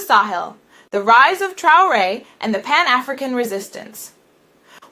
Sahel, the rise of Traoré, and the Pan-African resistance.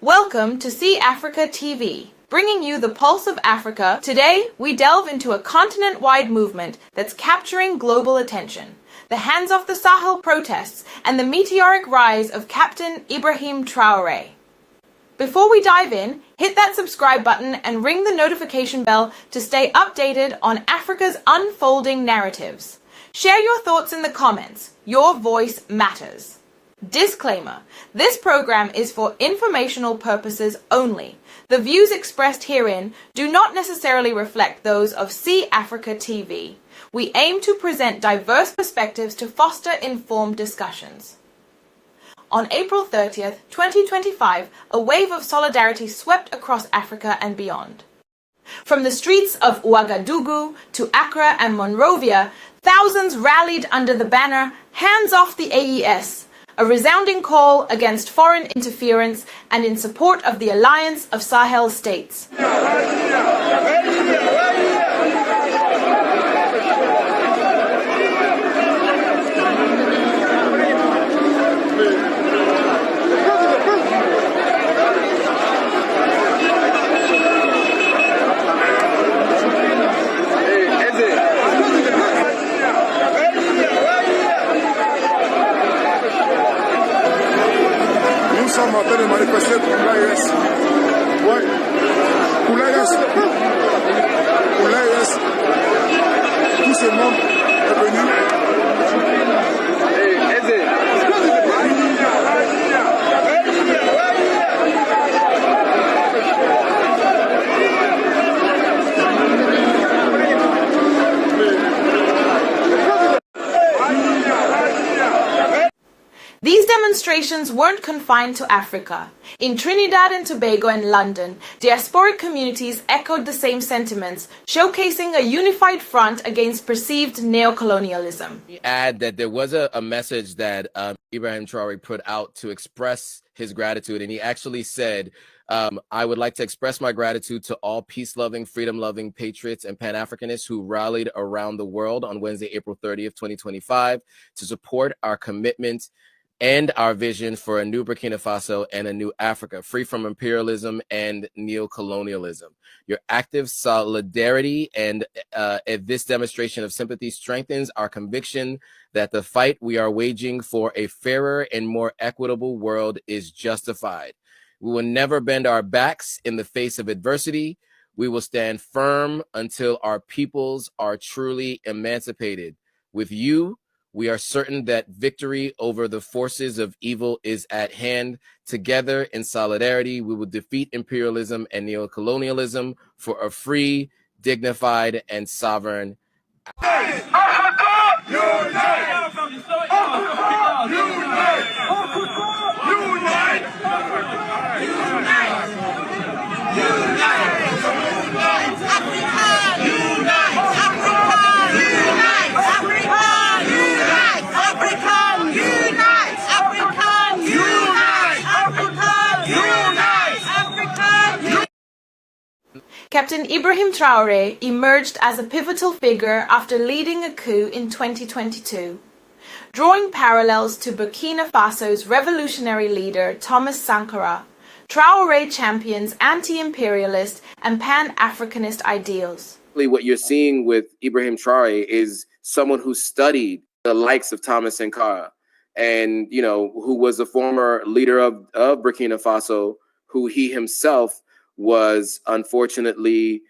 Welcome to See Africa TV, bringing you the pulse of Africa. Today, we delve into a continent-wide movement that's capturing global attention. The Hands Off the Sahel protests and the meteoric rise of Captain Ibrahim Traoré. Before we dive in, hit that subscribe button and ring the notification bell to stay updated on Africa's unfolding narratives. Share your thoughts in the comments. Your voice matters. Disclaimer: this program is for informational purposes only. The views expressed herein do not necessarily reflect those of See Africa TV. We aim to present diverse perspectives to foster informed discussions. On April 30th, 2025, a wave of solidarity swept across Africa and beyond. From the streets of Ouagadougou to Accra and Monrovia, thousands rallied under the banner Hands Off the AES, a resounding call against foreign interference and in support of the Alliance of Sahel States. Nous sommes en train de manifester pour l'AES. Oui. Pour l'AES. Pour l'AES. Tout ce monde est venu. These demonstrations weren't confined to Africa. In Trinidad and Tobago and London, diasporic communities echoed the same sentiments, showcasing a unified front against perceived neocolonialism. Add that there was a message that Ibrahim Traoré put out to express his gratitude, and he actually said, I would like to express my gratitude to all peace-loving, freedom-loving patriots and Pan-Africanists who rallied around the world on Wednesday, April 30th, 2025, to support our commitment and our vision for a new Burkina Faso and a new Africa, free from imperialism and neocolonialism. Your active solidarity and this demonstration of sympathy strengthens our conviction that the fight we are waging for a fairer and more equitable world is justified. We will never bend our backs in the face of adversity. We will stand firm until our peoples are truly emancipated. With you, we are certain that victory over the forces of evil is at hand. Together in solidarity, we will defeat imperialism and neocolonialism for a free, dignified, and sovereign Africa. Captain Ibrahim Traoré emerged as a pivotal figure after leading a coup in 2022. Drawing parallels to Burkina Faso's revolutionary leader Thomas Sankara, Traoré champions anti-imperialist and pan-Africanist ideals. What you're seeing with Ibrahim Traoré is someone who studied the likes of Thomas Sankara and, who was a former leader of Burkina Faso, who he himself was unfortunately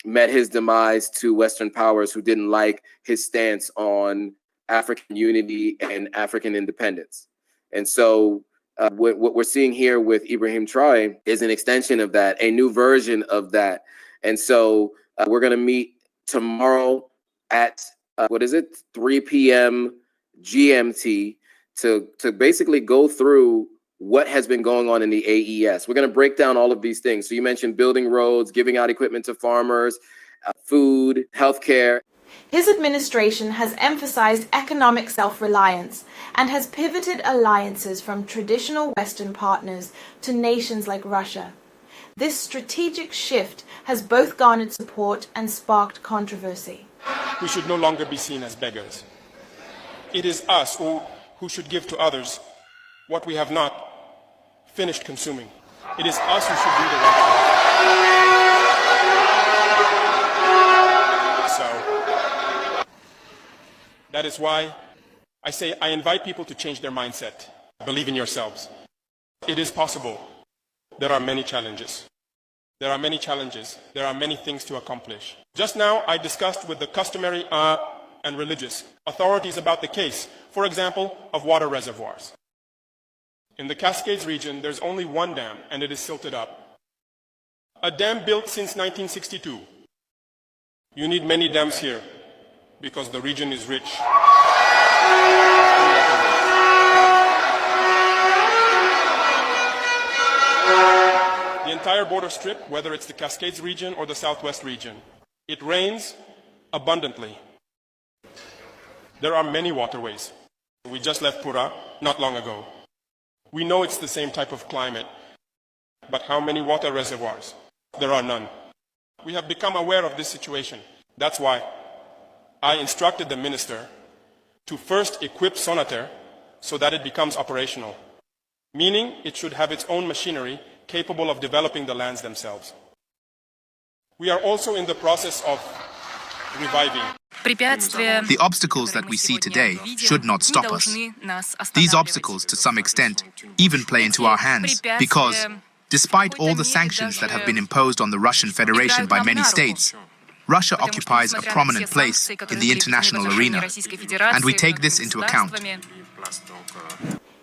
met his demise to Western powers who didn't like his stance on African unity and African independence. And so what we're seeing here with Ibrahim Traoré is an extension of that, a new version of that. And so we're going to meet tomorrow at 3 p.m. GMT to basically go through what has been going on in the AES. We're going to break down all of these things. So you mentioned building roads, giving out equipment to farmers, food, healthcare. His administration has emphasized economic self-reliance and has pivoted alliances from traditional Western partners to nations like Russia. This strategic shift has both garnered support and sparked controversy. We should no longer be seen as beggars. It is us who should give to others what we have not finished consuming. It is us who should do the right thing. So, that is why I say I invite people to change their mindset. Believe in yourselves. It is possible. There are many challenges. There are many challenges. There are many things to accomplish. Just now, I discussed with the customary and religious authorities about the case, for example, of water reservoirs. In the Cascades region, there's only one dam, and it is silted up. A dam built since 1962. You need many dams here, because the region is rich. The entire border strip, whether it's the Cascades region or the Southwest region, it rains abundantly. There are many waterways. We just left Pura not long ago. We know it's the same type of climate, but how many water reservoirs? There are none. We have become aware of this situation. That's why I instructed the minister to first equip Sonater so that it becomes operational, meaning it should have its own machinery capable of developing the lands themselves. We are also in the process of reviving. The obstacles that we see today should not stop us. These obstacles, to some extent, even play into our hands because, despite all the sanctions that have been imposed on the Russian Federation by many states, Russia occupies a prominent place in the international arena, and we take this into account.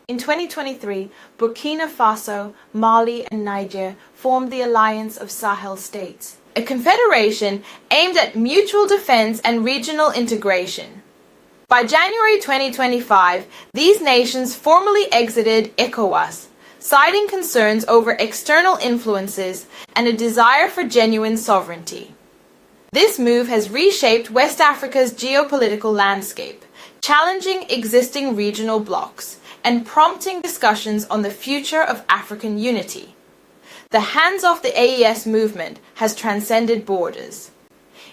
In 2023, Burkina Faso, Mali and Niger formed the Alliance of Sahel States, a confederation aimed at mutual defense and regional integration. By January 2025, these nations formally exited ECOWAS, citing concerns over external influences and a desire for genuine sovereignty. This move has reshaped West Africa's geopolitical landscape, challenging existing regional blocs and prompting discussions on the future of African unity. The Hands Off the AES movement has transcended borders.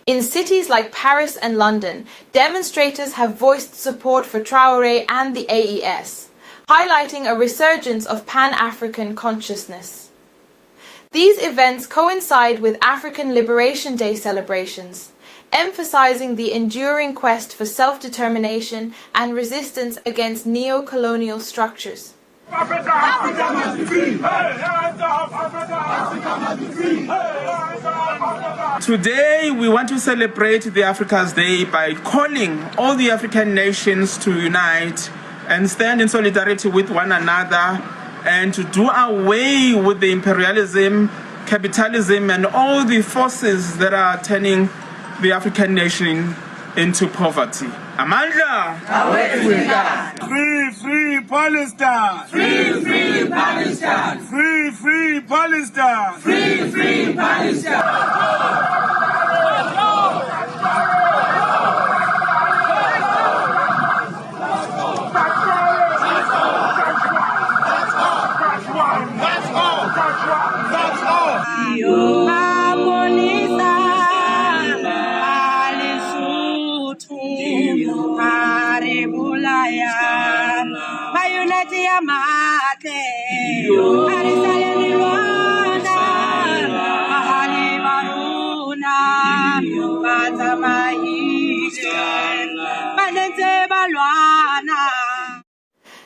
In cities like Paris and London, demonstrators have voiced support for Traoré and the AES, highlighting a resurgence of Pan-African consciousness. These events coincide with African Liberation Day celebrations, emphasizing the enduring quest for self-determination and resistance against neo-colonial structures. Today, we want to celebrate the Africa's Day by calling all the African nations to unite and stand in solidarity with one another and to do away with the imperialism, capitalism, and all the forces that are turning the African nation into poverty. Amandla! Free, free Palestine! Free, free Palestine! Free, free Palestine! Free, free Palestine!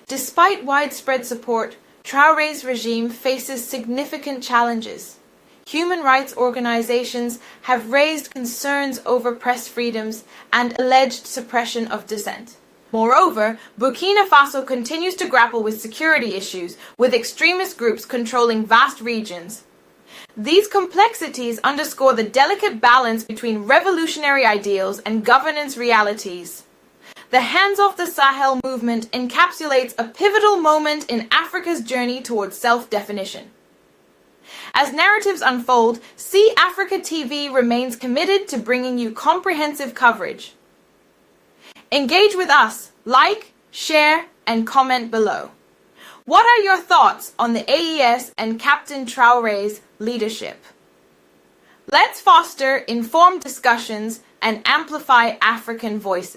Despite widespread support, Traoré's regime faces significant challenges. Human rights organizations have raised concerns over press freedoms and alleged suppression of dissent. Moreover, Burkina Faso continues to grapple with security issues, with extremist groups controlling vast regions. These complexities underscore the delicate balance between revolutionary ideals and governance realities. The Hands Off the Sahel movement encapsulates a pivotal moment in Africa's journey towards self-definition. As narratives unfold, See Africa TV remains committed to bringing you comprehensive coverage. Engage with us, like, share, and comment below. What are your thoughts on the AES and Captain Traoré's leadership? Let's foster informed discussions and amplify African voices.